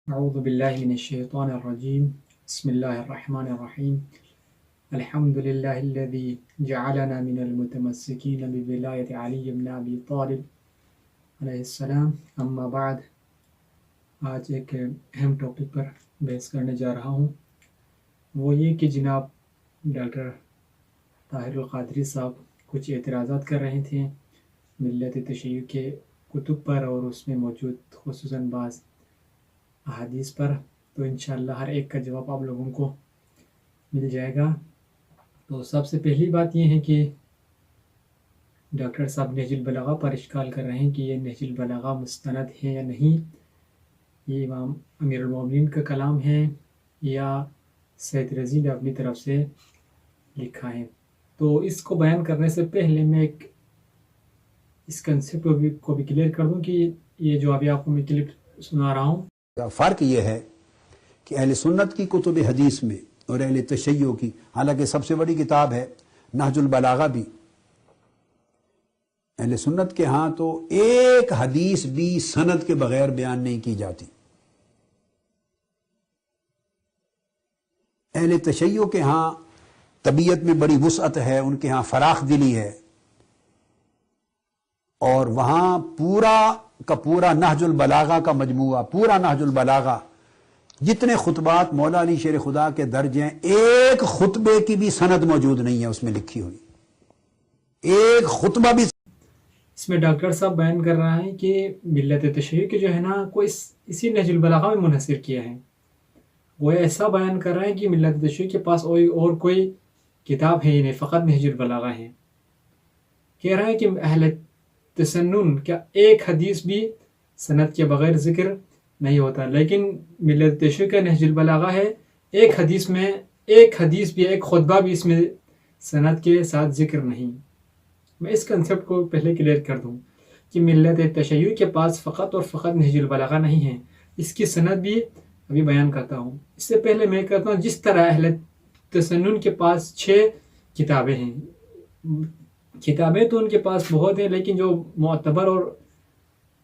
اعوذ باللہ من الشیطان الرجیم بسم اللہ الرحمن الرحیم الحمد للہ الذی جعلنا من المتمسکین بولایت علی بن ابی طالب علیہ السلام. اما بعد، آج ایک اہم ٹاپک پر بحث کرنے جا رہا ہوں. وہ یہ کہ جناب ڈاکٹر طاہر القادری صاحب کچھ اعتراضات کر رہے تھے ملت تشیع کے کتب پر اور اس میں موجود خصوصاً بعض احادیث پر. تو انشاءاللہ ہر ایک کا جواب آپ لوگوں کو مل جائے گا. تو سب سے پہلی بات یہ ہے کہ ڈاکٹر صاحب نہج البلاغہ پر اشکال کر رہے ہیں کہ یہ نہج البلاغہ مستند ہے یا نہیں، یہ امام امیر المومنین کا کلام ہے یا سید رضی نے اپنی طرف سے لکھا ہے. تو اس کو بیان کرنے سے پہلے میں ایک اس کنسیپٹ کو بھی کلیئر کر دوں کہ یہ جو ابھی آپ کو میں کلپ سنا رہا ہوں، فرق یہ ہے کہ اہل سنت کی کتب حدیث میں اور اہل تشیع کی، حالانکہ سب سے بڑی کتاب ہے نہج البلاغہ بھی، اہل سنت کے ہاں تو ایک حدیث بھی سند کے بغیر بیان نہیں کی جاتی. اہل تشیع کے ہاں طبیعت میں بڑی وسعت ہے، ان کے ہاں فراخ دلی ہے، اور وہاں پورا کا پورا نہج البلاغہ کا مجموعہ، پورا نہج البلاغہ، جتنے خطبات مولا علی شیر خدا کے درج ہیں، ایک خطبے کی بھی سند موجود نہیں ہے اس میں لکھی ہوئی، ایک خطبہ بھی. اس میں ڈاکٹر صاحب بیان کر رہا ہے کہ ملت تشیع کے جو ہے نا کو اسی نہج البلاغہ میں منحصر کیا ہے. وہ ایسا بیان کر رہے ہیں کہ ملت تشیع کے پاس اور کوئی کتاب ہے ہی نہیں، فقط نہج البلاغہ ہے. کہہ رہے ہیں کہ اہل تسنن کا ایک حدیث بھی سند کے بغیر ذکر نہیں ہوتا، لیکن ملت تشیع کا نہج البلاغہ ہے، ایک حدیث بھی، ایک خطبہ بھی اس میں سند کے ساتھ ذکر نہیں. میں اس کنسیپٹ کو پہلے کلیئر کر دوں کہ ملت تشیع کے پاس فقط اور فقط نہج البلاغہ نہیں ہے، اس کی سند بھی ابھی بیان کرتا ہوں. اس سے پہلے میں کرتا ہوں جس طرح اہل تسنن کے پاس 6 کتابیں ہیں. کتابیں تو ان کے پاس بہت ہیں، لیکن جو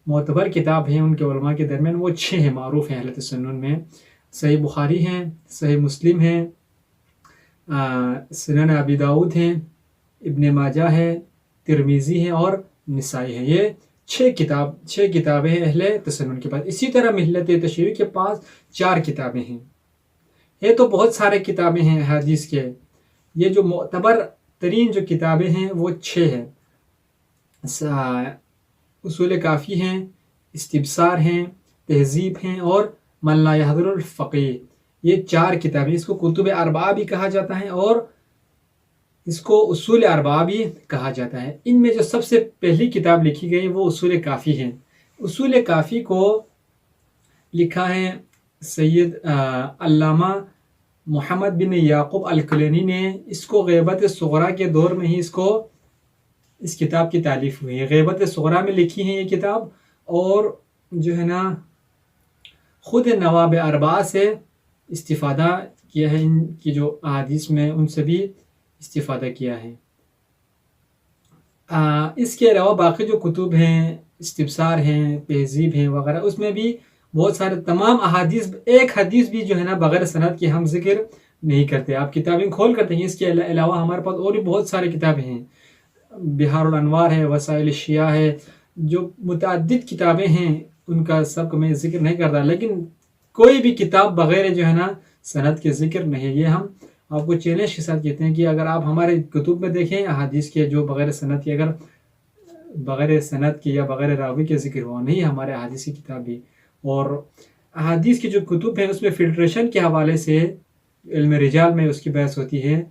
معتبر کتاب ہیں ان کے علماء کے درمیان وہ 6 ہیں، معروف ہیں اہل تسنن میں. صحیح بخاری ہیں، صحیح مسلم ہیں، سنن ابی داؤد ہیں، ابن ماجہ ہے، ترمذی ہیں اور نسائی ہیں. یہ 6 کتابیں ہیں اہل تسنن کے پاس. اسی طرح ملت تشیع کے پاس 4 کتابیں ہیں. یہ تو بہت سارے کتابیں ہیں حدیث کے. یہ جو معتبر ترین جو کتابیں ہیں وہ 6 ہیں. اصول کافی ہیں، استبصار ہیں، تہذیب ہیں اور من لا یحضر الفقیہ. یہ 4 کتابیں، اس کو کتب اربعہ بھی کہا جاتا ہے اور اس کو اصول اربعہ بھی کہا جاتا ہے. ان میں جو سب سے پہلی کتاب لکھی گئی وہ اصول کافی ہے. اصول کافی کو لکھا ہے سید علامہ محمد بن یعقوب الکلینی نے. اس کو غیبت صغریٰ کے دور میں ہی اس کتاب کی تالیف ہوئی ہے. غیبت صغریٰ میں لکھی ہے یہ کتاب، اور جو ہے نا خود نواب اربعہ سے استفادہ کیا ہے، ان کی جو احادیث میں ان سے بھی استفادہ کیا ہے. اس کے علاوہ باقی جو کتب ہیں، استبصار ہیں، تہذیب ہیں وغیرہ، اس میں بھی بہت سارے تمام احادیث، ایک حدیث بھی جو ہے نا بغیر سند کے ہم ذکر نہیں کرتے. آپ کتابیں کھول کرتے ہیں. اس کے علاوہ ہمارے پاس اور بھی بہت سارے کتابیں ہیں. بہار الانوار ہے، وسائل الشیعہ ہے، جو متعدد کتابیں ہیں، ان کا سب کو میں ذکر نہیں کرتا، لیکن کوئی بھی کتاب بغیر جو ہے نا سند کے ذکر نہیں ہے. یہ ہم آپ کو چیلنج کے ساتھ کہتے ہیں کہ اگر آپ ہمارے کتب میں دیکھیں احادیث کے جو بغیر سند کے، اگر بغیر سند کے یا بغیر راوی کے ذکر ہوا نہیں ہمارے احادیث کی کتاب بھی. اور احادیث کی جو کتب ہیں اس میں فلٹریشن کے حوالے سے علم رجال میں اس کی بحث ہوتی ہے.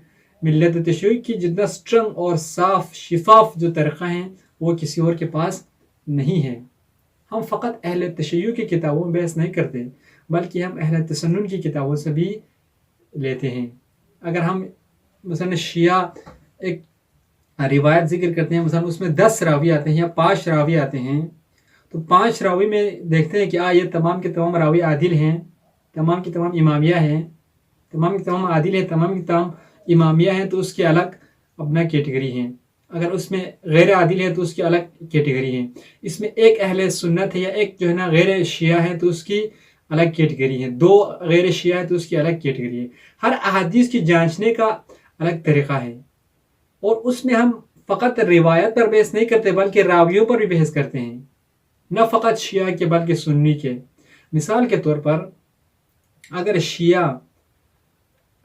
ملت تشیع کی جتنا سٹرنگ اور صاف شفاف جو طریقہ ہیں وہ کسی اور کے پاس نہیں ہے. ہم فقط اہل تشیع کی کتابوں میں بحث نہیں کرتے، بلکہ ہم اہل تسنن کی کتابوں سے بھی لیتے ہیں. اگر ہم مثلا شیعہ ایک روایت ذکر کرتے ہیں، مثلا اس میں 10 راوی آتے ہیں یا 5 راوی آتے ہیں، تو 5 راوی میں دیکھتے ہیں کہ یہ تمام کے تمام راوی عادل ہیں، تمام کی تمام امامیہ ہیں، تمام کے تمام عادل ہیں، تمام کی تمام امامیہ ہیں، تو اس کے الگ اپنا کیٹیگری ہیں. اگر اس میں غیر عادل ہے تو اس کی الگ کیٹیگری ہیں. اس میں ایک اہل سنت ہے یا ایک جو ہے نا غیر شیعہ ہے تو اس کی الگ کیٹیگری ہے، دو غیر شیعہ ہے تو اس کی الگ کیٹیگری ہے. ہر احادیث کی جانچنے کا الگ طریقہ ہے، اور اس میں ہم فقط روایت پر بحث نہیں کرتے بلکہ راویوں پر بھی بحث کرتے ہیں، نہ فقط شیعہ کے بلکہ سنی کے. مثال کے طور پر اگر شیعہ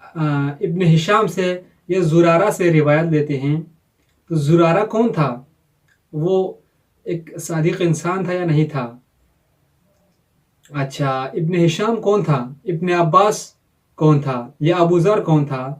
ابن ہشام سے یا زرارہ سے روایت لیتے ہیں تو زرارہ کون تھا؟ وہ ایک صادق انسان تھا یا نہیں تھا؟ اچھا، ابن ہشام کون تھا؟ ابن عباس کون تھا؟ یا ابو ذر کون تھا؟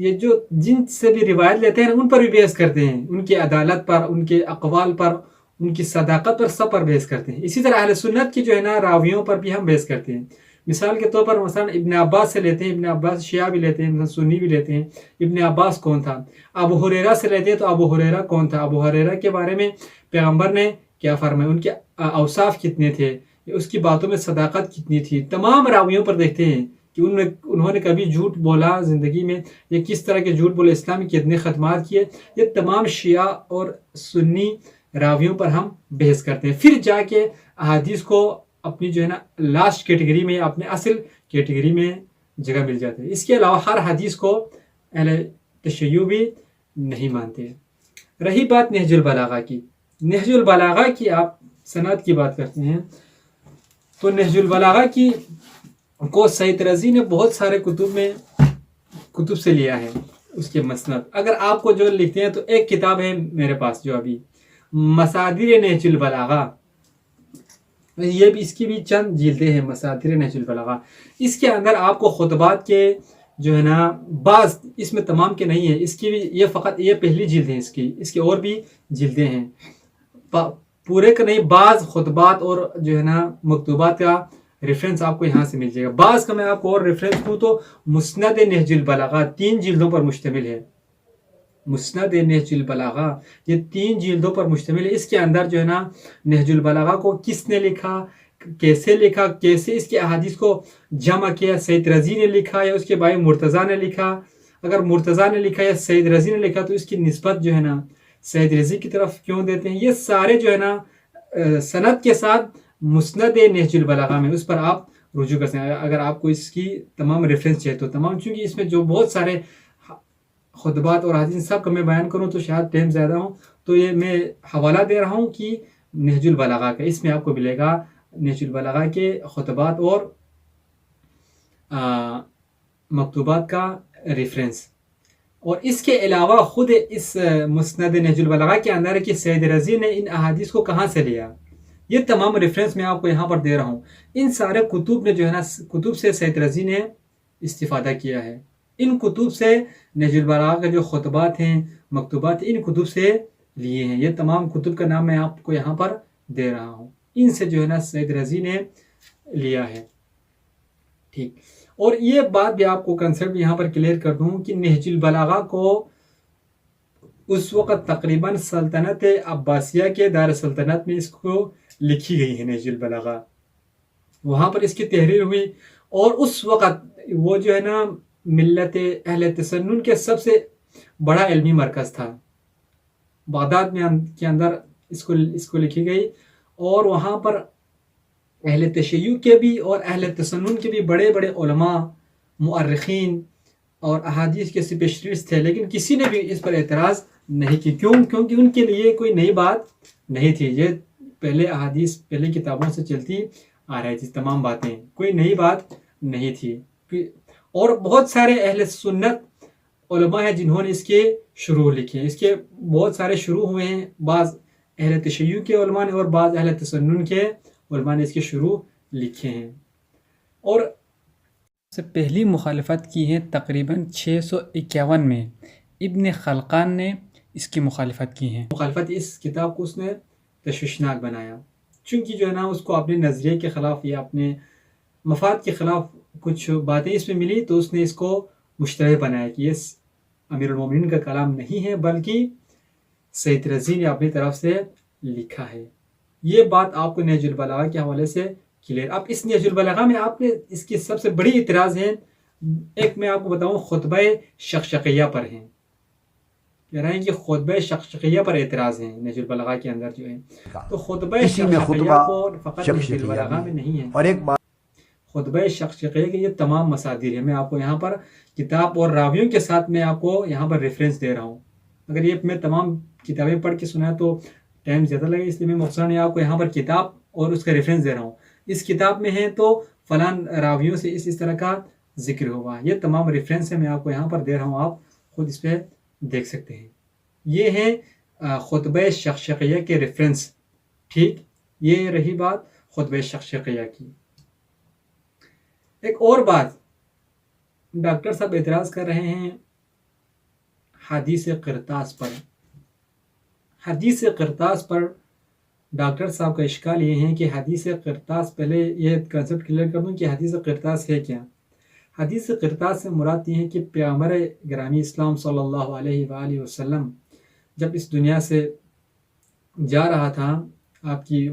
یہ جو جن سے بھی روایت لیتے ہیں ان پر بھی بحث کرتے ہیں، ان کی عدالت پر، ان کے اقوال پر، ان کی صداقت پر، سب پر بحث کرتے ہیں. اسی طرح اہل سنت کی جو ہے نا راویوں پر بھی ہم بحث کرتے ہیں. مثال کے طور پر مثلا ابن عباس سے لیتے ہیں، ابن عباس شیعہ بھی لیتے ہیں، مثلا سنی بھی لیتے ہیں. ابن عباس کون تھا؟ ابو ہریرہ سے لیتے ہیں تو ابو ہریرہ کون تھا؟ ابو ہریرہ کے بارے میں پیغمبر نے کیا فرمایا، ان کے اوصاف کتنے تھے، اس کی باتوں میں صداقت کتنی تھی. تمام راویوں پر دیکھتے ہیں کہ انہوں نے کبھی جھوٹ بولا زندگی میں، یا کس طرح کے جھوٹ بولے، اسلام کے کتنے خدمات کیے. یہ تمام شیعہ اور سنی راویوں پر ہم بحث کرتے ہیں. پھر جا کے احادیث کو اپنی جو ہے نا لاسٹ کیٹیگری میں، اپنے اصل کیٹیگری میں جگہ مل جاتے ہیں. اس کے علاوہ ہر حدیث کو اہل تشیع بھی نہیں مانتے. رہی بات نہج البلاغہ کی، نہج البلاغہ کی آپ سند کی بات کرتے ہیں تو نہج البلاغہ کی کو سید رضی نے بہت سارے کتب سے لیا ہے اس کے مسند. اگر آپ کو جو لکھتے ہیں تو ایک کتاب ہے میرے پاس جو ابھی مصادر نہج البلاغہ، یہ بھی اس کی بھی چند جلدیں ہیں، مصادر نہج البلاغہ. اس کے اندر آپ کو خطبات کے جو ہے نا بعض، اس میں تمام کے نہیں ہے، اس کی بھی یہ فقط یہ پہلی جلد ہے، اس کی اور بھی جلدیں ہیں، پورے کا نہیں. بعض خطبات اور جو ہے نا مکتوبات کا ریفرنس آپ کو یہاں سے مل جائے گا. بعض کا میں آپ کو اور ریفرنس دوں تو مسند نہج البلاغہ 3 جلدوں پر مشتمل ہے. مسند نہج البلاغہ یہ 3 جلدوں پر مشتمل ہے. اس کے اندر جو ہے نا نہج البلاغہ کو کس نے لکھا، کیسے اس کے احادیث کو جمع کیا، سید رضی نے لکھا یا اس کے بھائی مرتضیٰ نے لکھا. اگر مرتضیٰ نے لکھا یا سید رضی نے لکھا تو اس کی نسبت جو ہے نا سید رضی کی طرف کیوں دیتے ہیں. یہ سارے جو ہے نا سند کے ساتھ مسند نہج البلاغہ میں اس پر آپ رجوع کر سکتے ہیں اگر آپ کو اس کی تمام ریفرنس چاہیے تو تمام. چونکہ اس میں جو بہت سارے خطبات اور حدیث سب کا میں بیان کروں تو شاید ٹائم زیادہ ہوں، تو یہ میں حوالہ دے رہا ہوں کہ نہج البلاغہ کا، اس میں آپ کو ملے گا نہج البلاغہ کے خطبات اور مکتوبات کا ریفرنس. اور اس کے علاوہ خود اس مسند نہج البلاغہ کے اندر کہ سید رضی نے ان احادیث کو کہاں سے لیا، یہ تمام ریفرنس میں آپ کو یہاں پر دے رہا ہوں. ان سارے کتب نے جو ہے نا کتب سے سید رضی نے استفادہ کیا ہے. ان کتب سے نہج البلاغہ کے جو خطبات ہیں، مکتوبات، ان کتب سے لیے ہیں. یہ تمام کتب کا نام میں آپ کو یہاں پر دے رہا ہوں، ان سے جو ہے نا سید رضی نے لیا ہے. ٹھیک، اور یہ بات بھی آپ کو کنسپٹ یہاں پر کلیئر کر دوں کہ نہج البلاغہ کو اس وقت تقریباً سلطنت عباسیہ کے دار سلطنت میں اس کو لکھی گئی ہے نہج البلاغہ، وہاں پر اس کی تحریر ہوئی. اور اس وقت وہ جو ہے نا ملت اہل تسنن کے سب سے بڑا علمی مرکز تھا. بغداد میں کے اندر اس کو لکھی گئی، اور وہاں پر اہل تشیع کے بھی اور اہل تسنن کے بھی بڑے بڑے علماء، مؤرخین اور احادیث کے اسپیشلسٹ تھے، لیکن کسی نے بھی اس پر اعتراض نہیں کی. کیونکہ ان کے لیے کوئی نئی بات نہیں تھی. یہ پہلے احادیث پہلے کتابوں سے چلتی آ رہی تھی، تمام باتیں، کوئی نئی بات نہیں تھی. اور بہت سارے اہل سنت علماء ہیں جنہوں نے اس کے شروع لکھے ہیں. اس کے بہت سارے شروع ہوئے ہیں، بعض اہل تشیع کے علماء نے اور بعض اہل تسنن کے علماء نے اس کے شروع لکھے ہیں. اور سے پہلی مخالفت کی ہے تقریباً 651 میں ابن خلقان نے اس کی مخالفت کی ہے. مخالفت اس کتاب کو اس نے تشویشناک بنایا، چونکہ جو ہے نا اس کو اپنے نظریے کے خلاف یا اپنے مفاد کے خلاف کچھ باتیں اس میں ملی، تو اس نے اس کو مشتبہ بنایا کہ یہ امیر المومنین کا کلام نہیں ہے بلکہ سید رضی نے اپنی طرف سے لکھا ہے. یہ بات آپ کو نہج البلاغہ کے حوالے سے کلیئر. اب اس نہج البلاغہ میں آپ نے اس کی سب سے بڑی اعتراض ہے، ایک میں آپ کو بتاؤں خطبہ شقشقیہ پر ہیں، کہہ رہے ہیں کہ خطبہ شقشقیہ پر اعتراض ہیں نہج البلاغہ کے اندر جو ہے. تو خطبہ شقشقیہ کو فقط نہج البلاغہ میں نہیں ہے. اور ایک بات خطبہ شقیقہ کے یہ تمام مصادر ہیں. میں آپ کو یہاں پر کتاب اور راویوں کے ساتھ میں آپ کو یہاں پر ریفرنس دے رہا ہوں. اگر یہ میں تمام کتابیں پڑھ کے سنا تو ٹائم زیادہ لگے، اس لیے میں مختصراً آپ کو یہاں پر کتاب اور اس کا ریفرنس دے رہا ہوں. اس کتاب میں ہے تو فلان راویوں سے اس طرح کا ذکر ہوگا. یہ تمام ریفرنس ہے میں آپ کو یہاں پر دے رہا ہوں، آپ خود اس پہ دیکھ سکتے ہیں. یہ ہے خطبہ شقیقہ کے ریفرنس. ٹھیک، یہ رہی بات خطبہ شقیقہ کی. ایک اور بات، ڈاکٹر صاحب اعتراض کر رہے ہیں حدیث قرطاس پر. حدیث قرطاس پر ڈاکٹر صاحب کا اشکال یہ ہے کہ حدیث قرطاس، پہلے یہ کنسیپٹ کلیئر کر دوں کہ حدیث قرطاس ہے کیا. حدیث قرطاس سے مراد یہ ہے کہ پیغمبر گرامی اسلام صلی اللہ علیہ وآلہ وسلم جب اس دنیا سے جا رہا تھا، آپ کی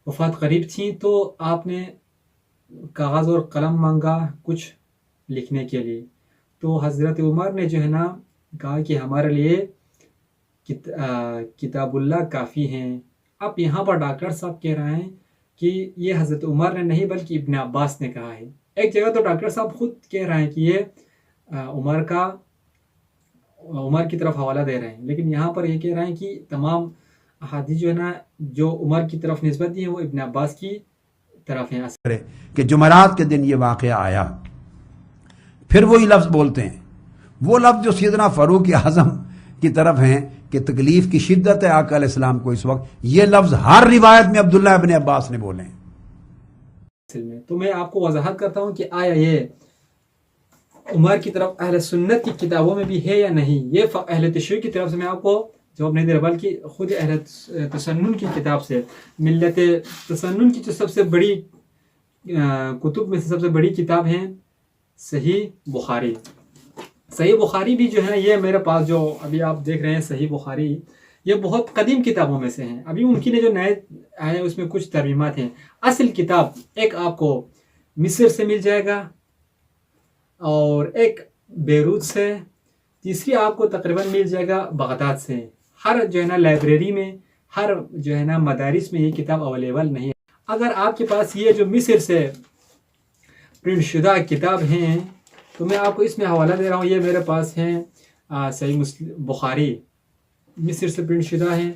وفات قریب تھی، تو آپ نے کاغذ اور قلم مانگا کچھ لکھنے کے لیے. تو حضرت عمر نے جو ہے نا کہا کہ ہمارے لیے کتاب اللہ کافی ہیں. اب یہاں پر ڈاکٹر صاحب کہہ رہے ہیں کہ یہ حضرت عمر نے نہیں بلکہ ابن عباس نے کہا ہے. ایک جگہ تو ڈاکٹر صاحب خود کہہ رہے ہیں کہ یہ عمر کی طرف حوالہ دے رہے ہیں، لیکن یہاں پر یہ کہہ رہے ہیں کہ تمام احادیث جو ہے نا جو عمر کی طرف نسبت دی ہیں وہ ابن عباس کی طرف ہیں. کہ جمعرات کے دن یہ واقعہ آیا، پھر وہی لفظ بولتے ہیں، وہ لفظ جو سیدنا فاروق اعظم کی طرف ہیں کہ تکلیف کی شدت ہے آقا علیہ السلام کو اس وقت، یہ لفظ ہر روایت میں عبداللہ ابن عباس نے بولے ہیں. تو میں آپ کو وضاحت کرتا ہوں کہ آیا یہ عمر کی طرف اہل سنت کی کتابوں میں بھی ہے یا نہیں. یہ اہل تشیع کی طرف سے میں آپ کو جواب نہیں دے رہا، بلکہ خود اہل تسنن کی کتاب سے. ملت تسنن کی جو سب سے بڑی کتب میں سے سب سے بڑی کتاب ہے صحیح بخاری. صحیح بخاری بھی جو ہے یہ میرے پاس جو ابھی آپ دیکھ رہے ہیں صحیح بخاری، یہ بہت قدیم کتابوں میں سے ہیں. ابھی ان کے لیے جو نئے آئے اس میں کچھ ترمیمات ہیں. اصل کتاب ایک آپ کو مصر سے مل جائے گا اور ایک بیروت سے، تیسری آپ کو تقریباً مل جائے گا بغداد سے. ہر جو ہے نا لائبریری میں، ہر جو ہے نا مدارس میں یہ کتاب اویلیبل نہیں ہے. اگر آپ کے پاس یہ جو مصر سے پرنٹ شدہ کتاب ہیں تو میں آپ کو اس میں حوالہ دے رہا ہوں. یہ میرے پاس ہیں صحیح بخاری، مصر سے پرنٹ شدہ ہیں.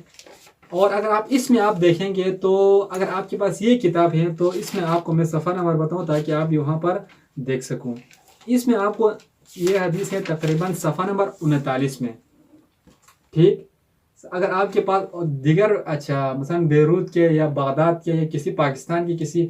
اور اگر آپ اس میں آپ دیکھیں گے تو اگر آپ کے پاس یہ کتاب ہے تو اس میں آپ کو میں صفحہ نمبر بتاؤں تاکہ آپ یہاں پر دیکھ سکوں. اس میں آپ کو یہ حدیث ہے تقریباً صفحہ نمبر 39 میں. ٹھیک، اگر آپ کے پاس دیگر مثلا بیروت کے یا بغداد کے یا کسی پاکستان کی کسی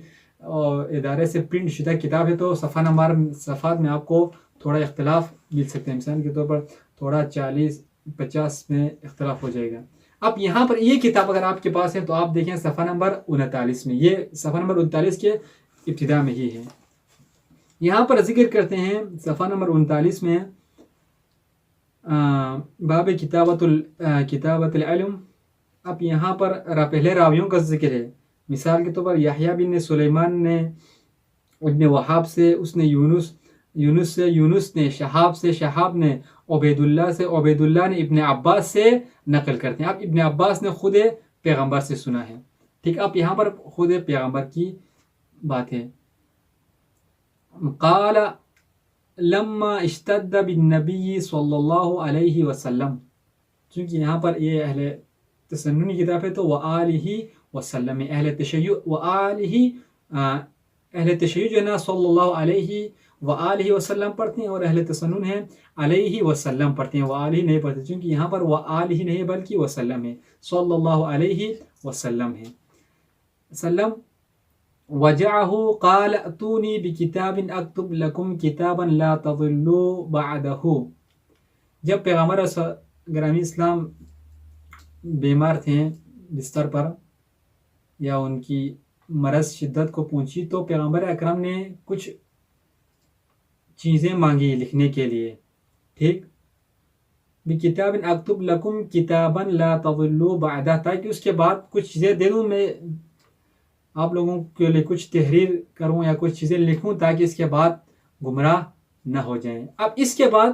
ادارے سے پرنٹ شدہ کتاب ہے تو صفحات میں آپ کو تھوڑا اختلاف مل سکتے ہیں. مثال کے طور پر تھوڑا 40-50 میں اختلاف ہو جائے گا. اب یہاں پر یہ کتاب اگر آپ کے پاس ہے تو آپ دیکھیں صفحہ نمبر 39 میں، یہ صفحہ نمبر 39 کے ابتدا میں ہی ہے. یہاں پر ذکر کرتے ہیں صفحہ نمبر 39 میں باب کتابت العلم. اب یہاں پر پہلے راویوں کا ذکر ہے. مثال کے طور پر یحییٰ بن سلیمان نے ابن وہاب سے، اس نے یونس سے، یونس نے شہاب سے، شہاب نے عبید اللہ سے، عبید اللہ نے ابن عباس سے نقل کرتے ہیں. اب ابن عباس نے خود پیغمبر سے سنا ہے. ٹھیک، اب یہاں پر خود پیغمبر کی بات ہے. قال لما اشتد بالنبی صلی اللہ علیہ وسلم، چونکہ یہاں پر یہ اہل تسنن کی کتاب ہے تو وآلہ وسلم، اہل تشیع وآلہ، اہل تشیع جو ہے نا صلی اللہ علیہ وآلہ وسلم پڑھتے ہیں اور اہل تسنن ہیں علیہ وسلم پڑھتے ہیں، وآلہ نہیں پڑھتے، چونکہ یہاں پر وآلہ نہیں بلکہ وسلم ہے، صلی اللہ علیہ وسلم ہے. وسلم وجعه قال اتوني بكتاب اكتب لكم كتابا لا تضلوا بعده. جب پیغمبر گرامی اسلام بیمار تھے بستر پر یا ان کی مرض شدت کو پہنچی تو پیغمبر اکرم نے کچھ چیزیں مانگی لکھنے کے لیے. ٹھیک، بکتاب اکتب لکم کتابا لا تضلوا بعدہ، تاکہ اس کے بعد کچھ چیزیں دے دوں، میں آپ لوگوں کے لیے کچھ تحریر کروں یا کچھ چیزیں لکھوں تاکہ اس کے بعد گمراہ نہ ہو جائیں. اب اس کے بعد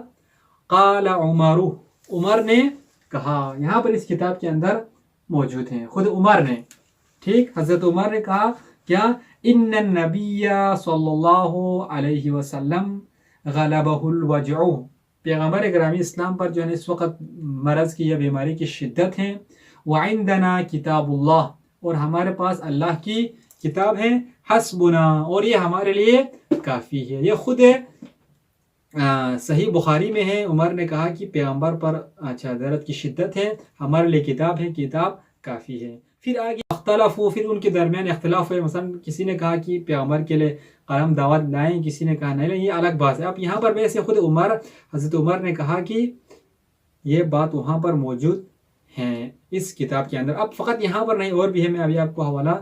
قال عمر نے کہا، یہاں پر اس کتاب کے اندر موجود ہیں خود عمر نے. ٹھیک، حضرت عمر نے کہا کیا، ان النبی صلی اللہ علیہ وسلم غلبہ الوجع، پیغمبر گرامی اسلام پر جو ہے اس وقت مرض کی یا بیماری کی شدت ہے. وعندنا کتاب اللہ، اور ہمارے پاس اللہ کی کتاب ہے. حسبنا، اور یہ ہمارے لیے کافی ہے. یہ خود صحیح بخاری میں ہے. عمر نے کہا کہ پیغمبر پر درد کی شدت ہے، ہمارے لیے کتاب ہے، کتاب کافی ہے. پھر آگے اختلاف ہو، پھر ان کے درمیان اختلاف ہوئے. مثلا کسی نے کہا کہ پیغمبر کے لیے قلم دعوت لائیں، کسی نے کہا نہیں، یہ الگ بات ہے. اب یہاں پر ویسے خود حضرت عمر نے کہا کہ یہ بات وہاں پر موجود ہے اس کتاب کے اندر. اب فقط یہاں پر نہیں، اور بھی ہے، میں ابھی آپ کو حوالہ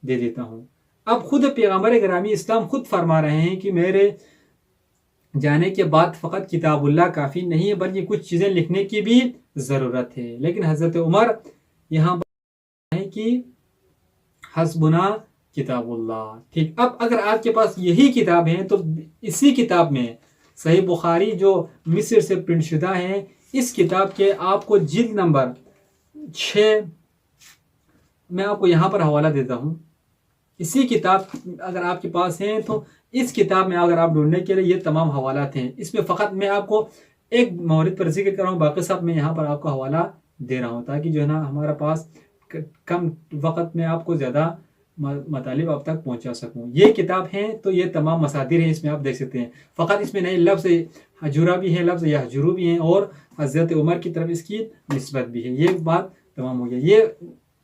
دے دیتا ہوں. اب خود پیغمبر گرامی اسلام خود فرما رہے ہیں کہ میرے جانے کے بعد فقط کتاب اللہ کافی نہیں ہے، بلکہ کچھ چیزیں لکھنے کی بھی ضرورت ہے. لیکن حضرت عمر یہاں پر ہے کہ حسبنا کتاب اللہ. ٹھیک، اب اگر آپ کے پاس یہی کتاب ہے تو اسی کتاب میں صحیح بخاری جو مصر سے پرنٹ شدہ ہے، اس کتاب کے آپ کو جلد نمبر 6 میں آپ کو یہاں پر حوالہ دیتا ہوں. اسی کتاب اگر آپ کے پاس ہیں تو اس کتاب میں اگر آپ ڈھونڈنے کے لیے یہ تمام حوالات ہیں. اس میں فقط میں آپ کو ایک مورد پر ذکر کر رہا ہوں، باقی سب میں یہاں پر آپ کو حوالہ دے رہا ہوں تاکہ جو ہے نا ہمارا پاس کم وقت میں آپ کو زیادہ مطالب آپ تک پہنچا سکوں. یہ کتاب ہے تو یہ تمام مصادر ہیں، اس میں آپ دیکھ سکتے ہیں. فقط اس میں نہیں، لفظ حجورہ بھی ہے، لفظ یحجرو بھی ہیں، اور حضرت عمر کی طرف اس کی نسبت بھی ہے. یہ بات تمام ہو گیا. یہ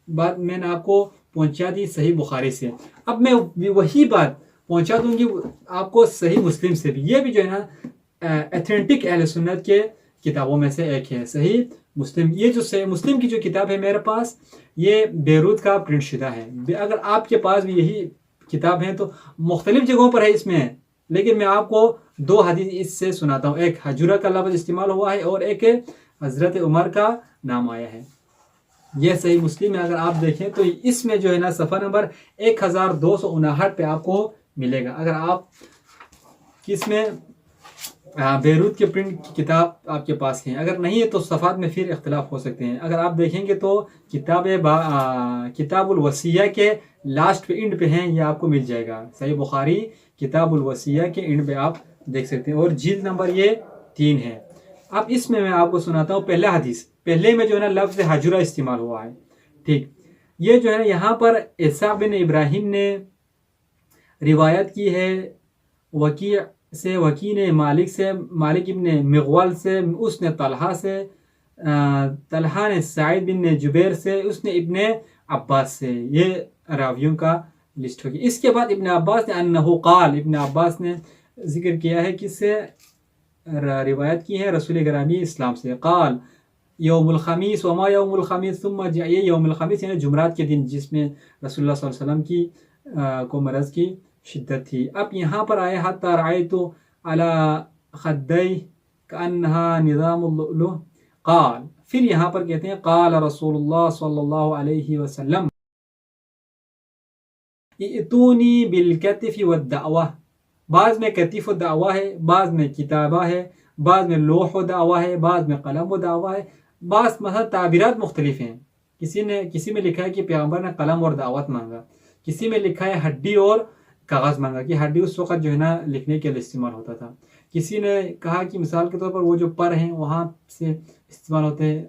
بات میں نے آپ کو پہنچا دی صحیح بخاری سے. اب میں وہی بات پہنچا دوں گی آپ کو صحیح مسلم سے بھی. یہ بھی جو ہے نا ایتھنٹک اہل سنت کے کتابوں میں سے ایک ہے صحیح مسلم. یہ جو صحیح مسلم کی جو کتاب ہے میرے پاس، یہ بیروت کا پرنٹ شدہ ہے. اگر آپ کے پاس بھی یہی کتاب ہے تو مختلف جگہوں پر ہے اس میں، لیکن میں آپ کو 2 حدیث اس سے سناتا ہوں. ایک حجورہ کا لفظ استعمال ہوا ہے اور ایک حضرت عمر کا نام آیا ہے. یہ صحیح مسلم میں اگر آپ دیکھیں تو اس میں جو ہے نا صفحہ نمبر 1259 پہ آپ کو ملے گا. اگر آپ کس میں بیروت کے پرنٹ کی کتاب آپ کے پاس ہیں، اگر نہیں ہے تو صفحات میں پھر اختلاف ہو سکتے ہیں. اگر آپ دیکھیں گے تو کتاب الوصیہ کے لاسٹ پہ اینڈ پہ ہیں، یہ آپ کو مل جائے گا. صحیح بخاری کتاب الوصیہ کے اینڈ پہ آپ دیکھ سکتے ہیں، اور جلد نمبر یہ 3 ہے. اب اس میں آپ کو سناتا ہوں پہلا حدیث. پہلے میں جو ہے نا لفظ حجورہ استعمال ہوا ہے. ٹھیک، یہ جو ہے نا یہاں پر اسحاق بن ابراہیم نے روایت کی ہے وکیع سے، وکیع نے مالک سے، مالک ابن مغول سے، اس نے طلحہ سے، طلحہ نے سعید بن جبیر سے، اس نے ابن عباس سے. یہ راویوں کا لسٹ ہوگی. اس کے بعد ابن عباس نے انہو قال، ابن عباس نے ذکر کیا ہے، کس سے روایت کی ہے؟ رسول گرامی اسلام سے. قال یوم الخمیس وما یوم الخمیس ثم جاء. یہ یوم الخمیس یعنی جمعرات کے دن جس میں رسول اللہ صلی اللہ علیہ وسلم کی کو مرض کی شدت تھی. اب یہاں پر آئے حتی رأیت علی خدی کانہا نظام اللؤلؤ. قال، پھر یہاں پر کہتے ہیں قال رسول اللہ صلی اللہ علیہ وسلم ائتونی بالکتف والدعوہ. بعض میں کتف و دعوہ ہے، بعض میں کتابہ ہے، بعض میں لوح و دعوہ ہے، بعض میں قلم و دعوہ ہے. بعض مثلا تعبیرات مختلف ہیں. کسی میں لکھا ہے کہ پیغمبر نے قلم اور دعوت مانگا، کسی میں لکھا ہے ہڈی اور کاغذ مانگا، کہ ہڈی اس وقت جو ہے نا لکھنے کے لیے استعمال ہوتا تھا. کسی نے کہا کہ مثال کے طور پر وہ جو پر ہیں وہاں سے استعمال ہوتے ہیں،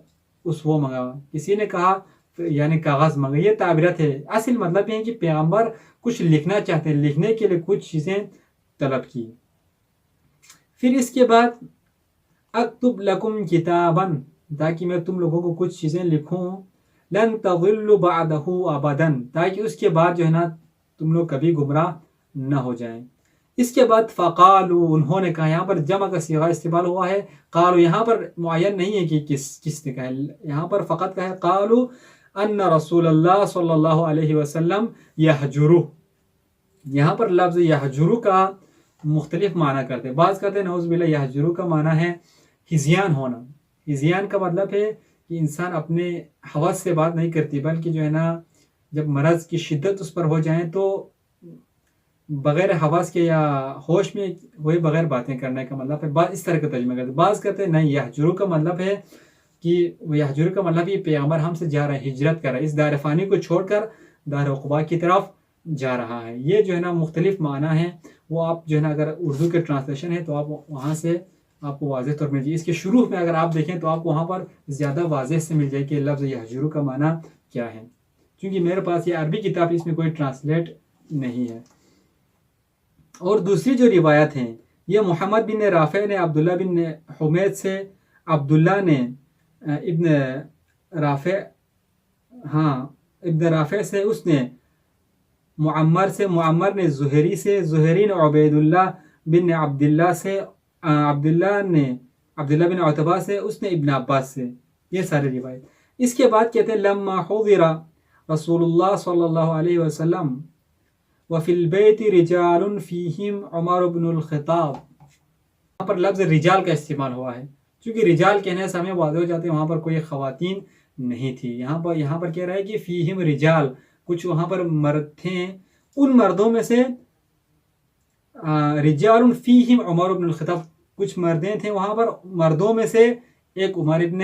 وہ مانگا. کسی نے کہا یعنی کاغذ مانگا. یہ تعبیرات ہے. اصل مطلب یہ ہے کہ پیغمبر کچھ لکھنا چاہتے ہیں، لکھنے کے لیے کچھ چیزیں طلب کی. پھر اس کے بعد اکتب لکم کتابا، تاکہ میں تم لوگوں کو کچھ چیزیں لکھوں، لن تضلوا بعدہ ابدا، تاکہ اس کے بعد جو ہے نا تم لوگ کبھی گمراہ نہ ہو جائیں. اس کے بعد فقالوا، انہوں نے کہا. یہاں پر جمع کا صیغہ استعمال ہوا ہے. قالوا یہاں پر معین نہیں ہے کہ کس نے کہا، یہاں پر فقط کہا ہے قالوا ان رسول اللہ صلی اللہ علیہ وسلم یحجرو. یہاں پر لفظ یحجرو کا مختلف معنی کرتے ہیں. بعض کہتے ہیں نعوذ باللہ یحجرو کا معنی ہے ہذیان ہونا. ہذیان کا مطلب ہے کہ انسان اپنے حواس سے بات نہیں کرتی، بلکہ جو ہے نا جب مرض کی شدت اس پر ہو جائیں تو بغیر حواس کے یا ہوش میں ہوئے بغیر باتیں کرنے کا مطلب ہے. بعض اس طرح کا ترجمہ کرتے ہیں. بعض کہتے ہیں نہیں، یحجرو کا مطلب ہے کہ یحجرو کا مطلب یہ پیغمبر ہم سے جا رہے ہیں، ہجرت کر رہے ہیں، اس دار فانی کو چھوڑ کر دار عقبہ کی طرف جا رہا ہے. یہ جو ہے نا مختلف معنی ہیں، وہ آپ جو ہے نا اگر اردو کے ٹرانسلیشن ہے تو آپ وہاں سے آپ کو واضح طور پر مل جائے. اس کے شروع میں اگر آپ دیکھیں تو آپ کو وہاں پر زیادہ واضح سے مل جائے کہ لفظ یہجرو کا معنی کیا ہے، کیونکہ میرے پاس یہ عربی کتاب اس میں کوئی ٹرانسلیٹ نہیں ہے. اور دوسری جو روایت ہیں یہ محمد بن رافع نے عبداللہ بن حمید سے، عبداللہ نے ابن رافع سے، اس نے معمر سے، معمر نے زہری سے، زہری نے عبید اللہ بن عبداللہ سے، عبداللہ بن عتبہ سے، اس نے ابن عباس سے. یہ سارے روایت. اس کے بعد کہتے ہیں لما حضر رسول اللہ صلی اللہ علیہ وسلم وفی البیت رجال فیہم عمر بن الخطاب. یہاں پر لفظ رجال کا استعمال ہوا ہے، چونکہ رجال کہنے سے ہمیں واضح ہو جاتے ہیں وہاں پر کوئی خواتین نہیں تھی. یہاں پر کہہ رہا ہے کہ فیہم رجال، کچھ وہاں پر مرد تھے، ان مردوں میں سے رجال فیہم عمر بن الخطاب، کچھ مردیں تھے وہاں پر، مردوں میں سے ایک عمر ابن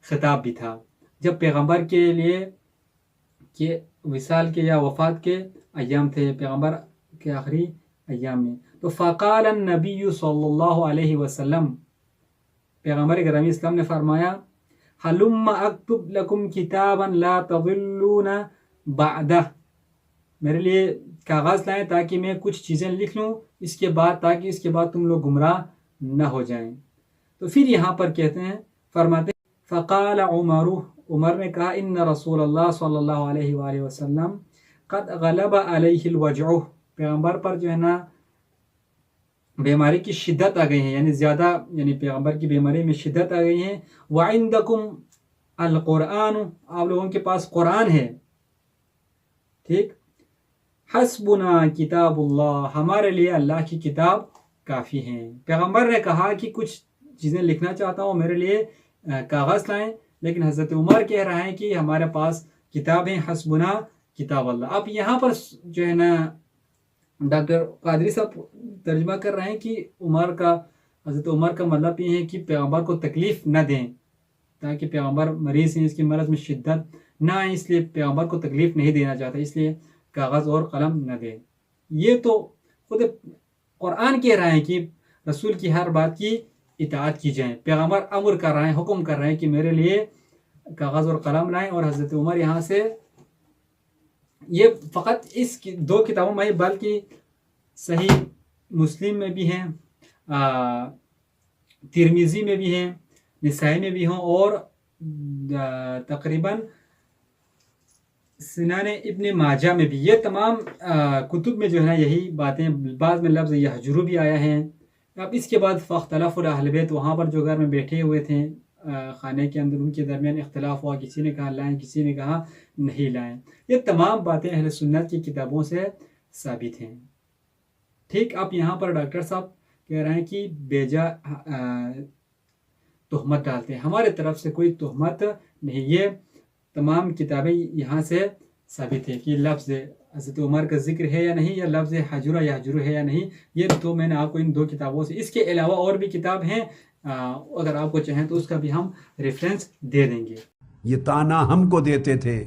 خطاب بھی تھا. جب پیغمبر کے لیے کہ وصال کے یا وفات کے ایام تھے، پیغمبر کے آخری ایام میں، تو فقال النبی صلی اللہ علیہ وسلم، پیغمبر گرامی اسلام نے فرمایا حلم اکتب لکم کتابا لا تضلون بعدہ، میرے لیے کاغذ لائیں تاکہ میں کچھ چیزیں لکھ لوں اس کے بعد، تاکہ اس کے بعد تم لوگ گمراہ نہ ہو جائیں. تو پھر یہاں پر کہتے ہیں، فرماتے ہیں فقال عمر نے کہا ان رسول اللہ صلی اللہ علیہ وآلہ وسلم قد غلب علیہ الوجع، پیغمبر پر جو ہے نا بیماری کی شدت آ گئی ہے، یعنی زیادہ، یعنی پیغمبر کی بیماری میں شدت آ گئی ہے. وعندکم القرآن، آپ لوگوں کے پاس قرآن ہے، ٹھیک. حسبنا کتاب اللہ، ہمارے لیے اللہ کی کتاب کافی ہیں. پیغمبر نے کہا کہ کچھ چیزیں لکھنا چاہتا ہوں، میرے لیے کاغذ لائیں، لیکن حضرت عمر کہہ رہا ہے کہ ہمارے پاس کتابیں، حسبنا کتاب اللہ. اب یہاں پر جو ہے نا ڈاکٹر قادری صاحب ترجمہ کر رہے ہیں کہ حضرت عمر کا مطلب یہ ہے کہ پیغمبر کو تکلیف نہ دیں، تاکہ پیغمبر مریض ہیں، اس کی مرض میں شدت نہ آئے، اس لیے پیغمبر کو تکلیف نہیں دینا چاہتا، اس لیے کاغذ اور قلم نہ دیں. یہ تو خود قرآن کہہ رہا ہے کہ رسول کی ہر بات کی اطاعت کی جائے. پیغمبر امر کر رہے ہیں، حکم کر رہے ہیں کہ میرے لیے کاغذ اور قلم لائیں. اور حضرت عمر یہاں سے، یہ فقط اس دو کتابوں میں بلکہ صحیح مسلم میں بھی ہیں، ترمذی میں بھی ہیں، نسائی میں بھی ہوں، اور تقریباً سنن ابن ماجہ میں بھی. یہ تمام کتب میں جو ہے نا یہی باتیں، بعض میں لفظ یہجرو بھی آیا ہے. اب اس کے بعد فاختلف اہل بیت، وہاں پر جو گھر میں بیٹھے ہوئے تھے خانے کے اندر، ان کے درمیان اختلاف ہوا، کسی نے کہا لائیں، کسی نے کہا نہیں لائیں. یہ تمام باتیں اہل سنت کی کتابوں سے ثابت ہیں. ٹھیک. اب یہاں پر ڈاکٹر صاحب کہہ رہے ہیں کہ بیجا تہمت ڈالتے ہیں، ہمارے طرف سے کوئی تہمت نہیں. یہ تمام کتابیں یہاں سے ثابت ہے کہ لفظ حضرت عمر کا ذکر ہے یا نہیں، یا لفظ حجرہ یحجرہ ہے یا نہیں. یہ تو میں نے آپ کو ان دو کتابوں سے، اس کے علاوہ اور بھی کتاب ہیں، اگر آپ کو چاہیں تو اس کا بھی ہم ریفرنس دے دیں گے. یہ تانا ہم کو دیتے تھے،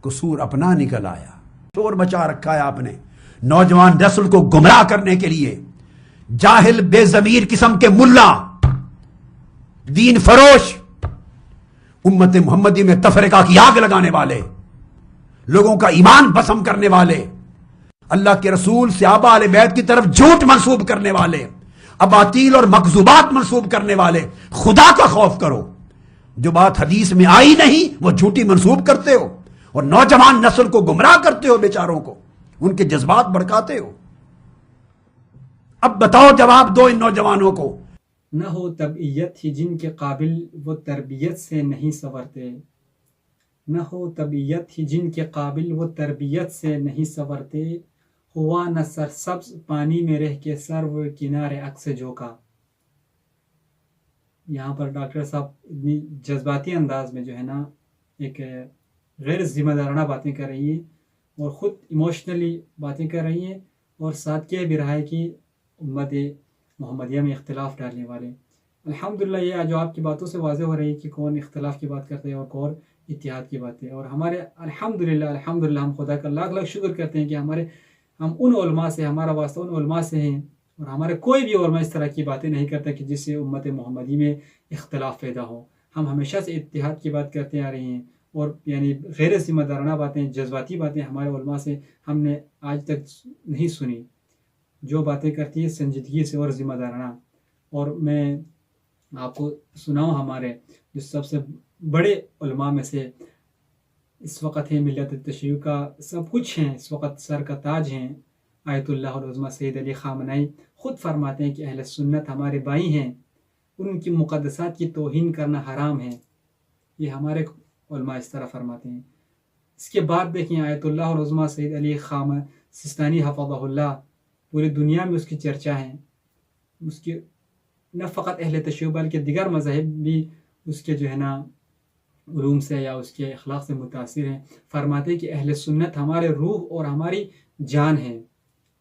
قصور اپنا نکل آیا. شور بچا رکھا ہے آپ نے نوجوان نسل کو گمراہ کرنے کے لیے. جاہل بے ضمیر قسم کے ملا، دین فروش، امت محمدی میں تفرقہ کی آگ لگانے والے، لوگوں کا ایمان بسم کرنے والے، اللہ کے رسول صحابہ اہل بیت کی طرف جھوٹ منسوب کرنے والے، اباطیل اور مکذوبات منسوب کرنے والے. خدا کا خوف کرو. جو بات حدیث میں آئی نہیں وہ جھوٹی منسوب کرتے ہو، اور نوجوان نسل کو گمراہ کرتے ہو، بیچاروں کو ان کے جذبات بھڑکاتے ہو. اب بتاؤ، جواب دو ان نوجوانوں کو. نہ ہو طبیعت ہی جن کے قابل، وہ تربیت سے نہیں سنورتے. نہ ہو طبیعت ہی جن کے قابل، وہ تربیت سے نہیں سنورتے. ہوا نہ سرسبز پانی میں رہ کے سرو کنارے عکس جھوکا. یہاں پر ڈاکٹر صاحب اتنی جذباتی انداز میں جو ہے نا ایک غیر ذمہ دارانہ باتیں کر رہی ہیں، اور خود ایموشنلی باتیں کر رہی ہیں، اور ساتھ کہہ بھی رہا ہے کہ امت محمدیہ میں اختلاف ڈالنے والے. الحمدللہ یہ جو آپ کی باتوں سے واضح ہو رہی ہے کہ کون اختلاف کی بات کرتے ہیں اور کون اتحاد کی باتیں. اور ہمارے الحمدللہ ہم خدا کا لاکھ لاکھ شکر کرتے ہیں کہ ہم ان علماء سے، ہمارا واسطہ ان علماء سے ہیں، اور ہمارے کوئی بھی علماء اس طرح کی باتیں نہیں کرتا کہ جس سے امت محمدی میں اختلاف پیدا ہو. ہم ہمیشہ سے اتحاد کی بات کرتے آ رہے ہیں، اور یعنی غیر ذمہ دارانہ باتیں، جذباتی باتیں ہمارے علماء سے ہم نے آج تک نہیں سنی. جو باتیں کرتی ہیں سنجیدگی سے اور ذمہ دارانہ. اور میں آپ کو سناؤں، ہمارے جو سب سے بڑے علماء میں سے اس وقت ہیں، ملت تشیع کا سب کچھ ہیں، اس وقت سر کا تاج ہیں، آیت اللہ العظمہ سید علی خامنئی خود فرماتے ہیں کہ اہل سنت ہمارے بھائی ہیں، ان کی مقدسات کی توہین کرنا حرام ہے. یہ ہمارے علماء اس طرح فرماتے ہیں. اس کے بعد دیکھیں آیت اللہ العظمہ سید علی خامنئی سستانی حفظہ اللہ، پوری دنیا میں اس کی چرچا ہے. اس کی نہ فقط اہل تشیع بلکہ دیگر مذاہب بھی اس کے جو ہے نا علوم سے یا اس کے اخلاق سے متاثر ہیں. فرماتے ہیں کہ اہل سنت ہمارے روح اور ہماری جان ہے.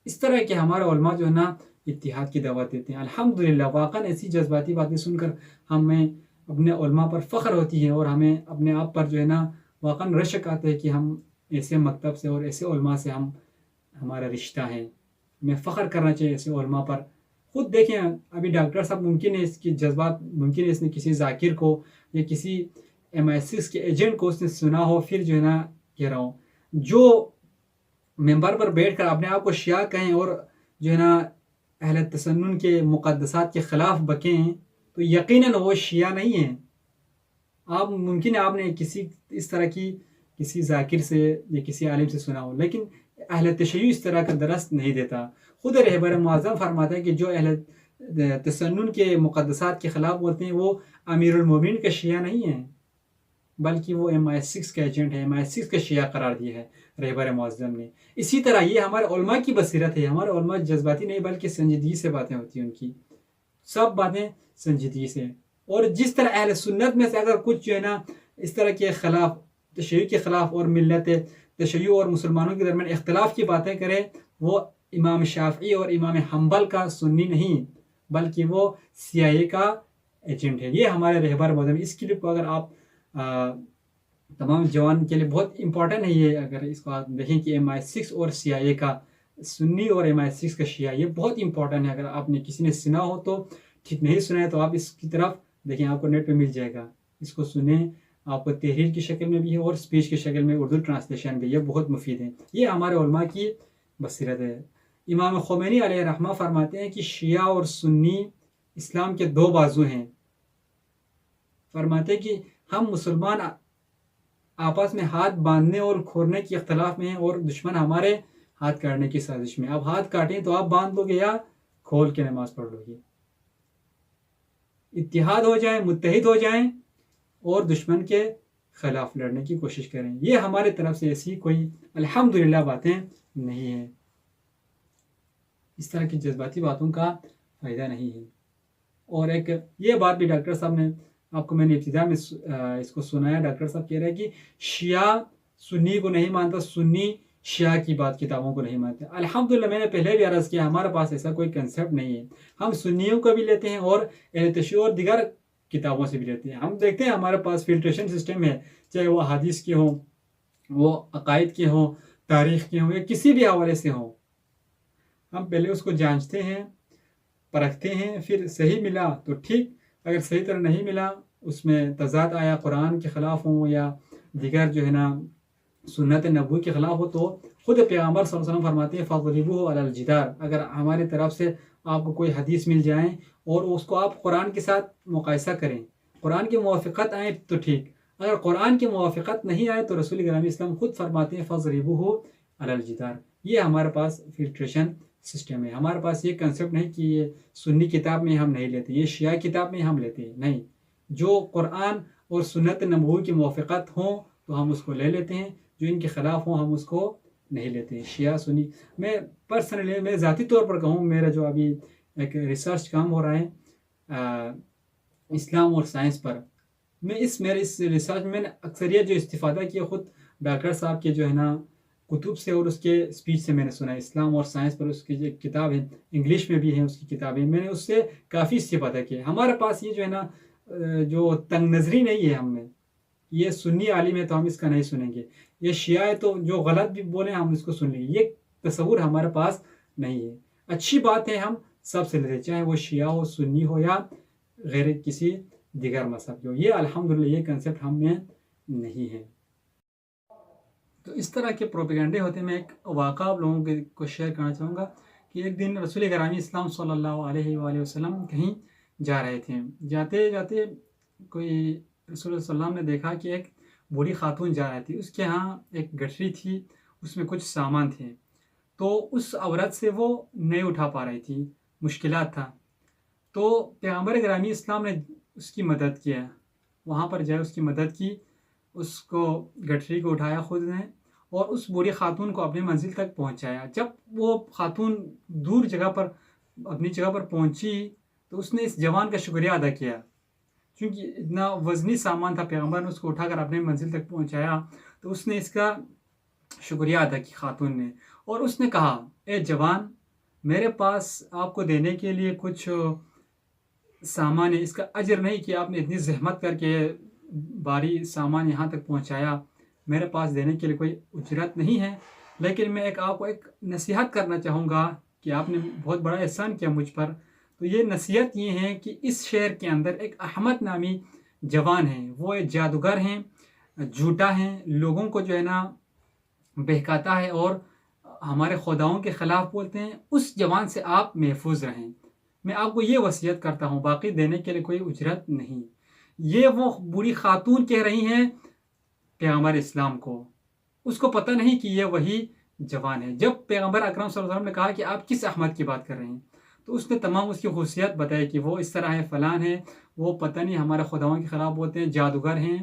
اس طرح کے ہمارے علماء جو ہے نا اتحاد کی دعوت دیتے ہیں. الحمدللہ واقعا ایسی جذباتی باتیں سن کر ہمیں اپنے علماء پر فخر ہوتی ہے، اور ہمیں اپنے آپ پر جو ہے نا واقعا رشک آتا ہے کہ ہم ایسے مکتب سے اور ایسے علماء سے ہمارا رشتہ ہے. ہمیں فخر کرنا چاہیے ایسے علماء پر. خود دیکھیں ابھی ڈاکٹر صاحب، ممکن ہے اس کی جذبات، ممکن ہے اس نے کسی ذاکر کو یا کسی MI6 کے ایجنٹ کو اس نے سنا ہو، پھر جو ہے نا کہہ رہا ہوں، جو ممبر پر بیٹھ کر اپنے آپ کو شیعہ کہیں اور جو ہے نا اہل تسنن کے مقدسات کے خلاف بکیں، تو یقیناً وہ شیعہ نہیں ہیں. آپ ممکن ہے آپ نے کسی اس طرح کی کسی ذاکر سے یا کسی عالم سے سنا ہو، لیکن اہل تشیع اس طرح کا درس نہیں دیتا. خود رہبر معظم فرماتا ہے کہ جو اہل تسنن کے مقدسات کے خلاف بولتے ہیں وہ امیر المومنین کا شیعہ نہیں ہیں، بلکہ وہ MI6 کا ایجنٹ ہے، MI6 کا شیعہ قرار دیا ہے رہبر معظم نے. اسی طرح یہ ہمارے علماء کی بصیرت ہے. ہمارے علماء جذباتی نہیں بلکہ سنجیدگی سے باتیں ہوتی ہیں، ان کی سب باتیں سنجیدگی سے. اور جس طرح اہل سنت میں سے اگر کچھ جو ہے نا اس طرح کے خلاف، تشیع کے خلاف اور ملت تشیع اور مسلمانوں کے درمیان اختلاف کی باتیں کرے، وہ امام شافعی اور امام حنبل کا سنی نہیں بلکہ وہ CIA کا ایجنٹ ہے. یہ ہمارے رہبر معظم. اس کلپ کو اگر آپ تمام جوان کے لیے بہت امپورٹنٹ ہے، یہ اگر اس کو آپ دیکھیں کہ MI6 اور CIA کا سنی اور MI6 کا شیعہ، یہ بہت امپورٹنٹ ہے. اگر آپ نے کسی نے سنا ہو تو ٹھیک، نہیں سنا ہے تو آپ اس کی طرف دیکھیں، آپ کو نیٹ پہ مل جائے گا. اس کو سنیں، آپ کو تحریر کی شکل میں بھی ہے اور اسپیچ کی شکل میں اردو ٹرانسلیشن بھی. یہ بہت مفید ہے. یہ ہمارے علماء کی بصیرت ہے. امام خمینی علیہ رحمہ فرماتے ہیں کہ شیعہ اور سنی اسلام کے دو بازو ہیں. فرماتے ہیں کہ ہم مسلمان آپس میں ہاتھ باندھنے اور کھورنے کے اختلاف میں ہیں، اور دشمن ہمارے ہاتھ کاٹنے کی سازش میں. اب ہاتھ کاٹیں تو آپ باندھ لو گے یا کھول کے نماز پڑھ لو گے. اتحاد ہو جائیں، متحد ہو جائیں اور دشمن کے خلاف لڑنے کی کوشش کریں. یہ ہمارے طرف سے ایسی کوئی الحمدللہ باتیں نہیں ہیں. اس طرح کی جذباتی باتوں کا فائدہ نہیں ہے. اور ایک یہ بات بھی ڈاکٹر صاحب نے آپ کو، میں نے ابتدا میں اس کو سنایا. ڈاکٹر صاحب کہہ رہے ہیں کہ شیعہ سنی کو نہیں مانتا، سنی شیعہ کی بات کتابوں کو نہیں مانتے. الحمدللہ میں نے پہلے بھی عرض کیا ہمارے پاس ایسا کوئی کنسیپٹ نہیں ہے. ہم سنیوں کو بھی لیتے ہیں اور اہل تشیع اور دیگر کتابوں سے بھی لیتے ہیں. ہم دیکھتے ہیں ہمارے پاس فلٹریشن سسٹم ہے، چاہے وہ احادیث کے ہوں، وہ عقائد کے ہوں، تاریخ کے ہوں، یا کسی بھی حوالے سے ہوں. ہم پہلے اس کو جانچتے ہیں، پرکھتے ہیں، پھر صحیح ملا تو ٹھیک، اگر صحیح طرح نہیں ملا، اس میں تضاد آیا، قرآن کے خلاف ہوں یا دیگر جو ہے نا سنت نبوی کے خلاف ہو، تو خود پیغمبر صلی اللہ علیہ وسلم فرماتے ہیں فَضْرِبُوهُ عَلَى الْجِدَارِ. اگر ہماری طرف سے آپ کو کوئی حدیث مل جائیں اور اس کو آپ قرآن کے ساتھ مقایسہ کریں، قرآن کی موافقت آئے تو ٹھیک، اگر قرآن کی موافقت نہیں آئے تو رسول گرامی اسلام خود فرماتے ہیں فَضْرِبُوهُ عَلَى الْجِدَارِ. یہ ہمارے پاس فلٹریشن سسٹم ہے. ہمارے پاس یہ کنسیپٹ نہیں کہ یہ سنی کتاب میں ہم نہیں لیتے، یہ شیعہ کتاب میں ہم لیتے ہیں. نہیں، جو قرآن اور سنت نبوی کی موافقت ہوں تو ہم اس کو لے لیتے ہیں، جو ان کے خلاف ہوں ہم اس کو نہیں لیتے ہیں. شیعہ سنی، میں پرسنلی، میں ذاتی طور پر کہوں، میرا جو ابھی ایک ریسرچ کام ہو رہا ہے اسلام اور سائنس پر، میرے اس ریسرچ میں نے اکثریت جو استفادہ کیا خود ڈاکٹر صاحب کے جو ہے نا کتب سے اور اس کے اسپیچ سے میں نے سنا. اسلام اور سائنس پر اس کی جو کتاب ہے، انگلش میں بھی ہیں اس کی کتابیں، میں نے اس سے کافی استفادہ کیا. ہمارے پاس یہ جو ہے نا جو تنگ نظری نہیں ہے ہم میں، یہ سنی عالم ہے تو ہم اس کا نہیں سنیں گے، یہ شیعہ ہے تو جو غلط بھی بولے ہم اس کو سن لیں گے، یہ تصور ہمارے پاس نہیں ہے۔ اچھی بات ہے ہم سب سے لیتے، چاہے وہ شیعہ ہو، سنی ہو، یا غیر کسی دیگر مذہب کی ہو، یہ الحمدللہ یہ کنسیپٹ ہم میں نہیں ہے۔ تو اس طرح کے پروپیگنڈے ہوتے ہیں۔ میں ایک واقعہ آپ لوگوں کو شیئر کرنا چاہوں گا کہ ایک دن رسول گرامی اسلام صلی اللہ علیہ وآلہ وسلم کہیں جا رہے تھے، جاتے جاتے کوئی رسول اللہ صلی اللہ علیہ وسلم نے دیکھا کہ ایک بوڑھی خاتون جا رہی تھی، اس کے ہاں ایک گٹھری تھی، اس میں کچھ سامان تھے، تو اس عورت سے وہ نہیں اٹھا پا رہی تھی، مشکلات تھا، تو پیغمبر گرامی اسلام نے اس کی مدد کیا، وہاں پر جائے اس کی مدد کی، اس کو گٹھری کو اٹھایا خود نے، اور اس بوڑھی خاتون کو اپنی منزل تک پہنچایا۔ جب وہ خاتون دور جگہ پر اپنی جگہ پر پہنچی تو اس نے اس جوان کا شکریہ ادا کیا، کیونکہ اتنا وزنی سامان تھا، پیغمبر نے اس کو اٹھا کر اپنے منزل تک پہنچایا، تو اس نے اس کا شکریہ ادا کی خاتون نے، اور اس نے کہا اے جوان، میرے پاس آپ کو دینے کے لیے کچھ سامان ہے، اس کا اجر نہیں کہ آپ نے اتنی زحمت کر کے بھاری سامان یہاں تک پہنچایا، میرے پاس دینے کے لیے کوئی اجرت نہیں ہے، لیکن میں آپ کو ایک نصیحت کرنا چاہوں گا کہ آپ نے بہت بڑا احسان کیا مجھ پر۔ تو یہ نصیحت یہ ہے کہ اس شہر کے اندر ایک احمد نامی جوان ہے، وہ ایک جادوگر ہیں، جھوٹا ہیں، لوگوں کو جو ہے نا بہکاتا ہے اور ہمارے خداؤں کے خلاف بولتے ہیں، اس جوان سے آپ محفوظ رہیں، میں آپ کو یہ وصیت کرتا ہوں، باقی دینے کے لیے کوئی اجرت نہیں۔ یہ وہ بوڑھی خاتون کہہ رہی ہیں پیغمبر اسلام کو، اس کو پتہ نہیں کہ یہ وہی جوان ہے۔ جب پیغمبر اکرم صلی اللہ علیہ وسلم نے کہا کہ آپ کس احمد کی بات کر رہے ہیں، تو اس نے تمام اس کی خصوصیت بتائی کہ وہ اس طرح ہے، فلان ہے، وہ پتہ نہیں ہمارے خداؤں کے خلاف بولتے ہیں، جادوگر ہیں،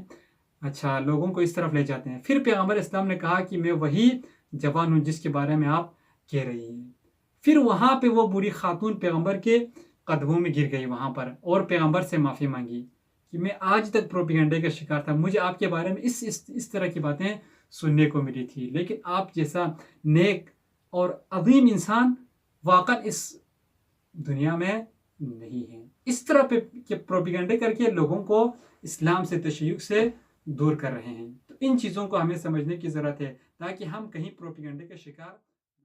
اچھا لوگوں کو اس طرف لے جاتے ہیں۔ پھر پیغمبر اسلام نے کہا کہ میں وہی جوان ہوں جس کے بارے میں آپ کہہ رہی ہیں۔ پھر وہاں پہ وہ بوڑھی خاتون پیغمبر کے قدموں میں گر گئی وہاں پر، اور پیغمبر سے معافی مانگی کہ میں آج تک پروپیگنڈے کا شکار تھا، مجھے آپ کے بارے میں اس طرح کی باتیں سننے کو ملی تھی، لیکن آپ جیسا نیک اور عظیم انسان واقع اس دنیا میں نہیں ہے۔ اس طرح پہ پروپیگنڈے کر کے لوگوں کو اسلام سے، تشیع سے دور کر رہے ہیں۔ تو ان چیزوں کو ہمیں سمجھنے کی ضرورت ہے تاکہ ہم کہیں پروپیگنڈے کا شکار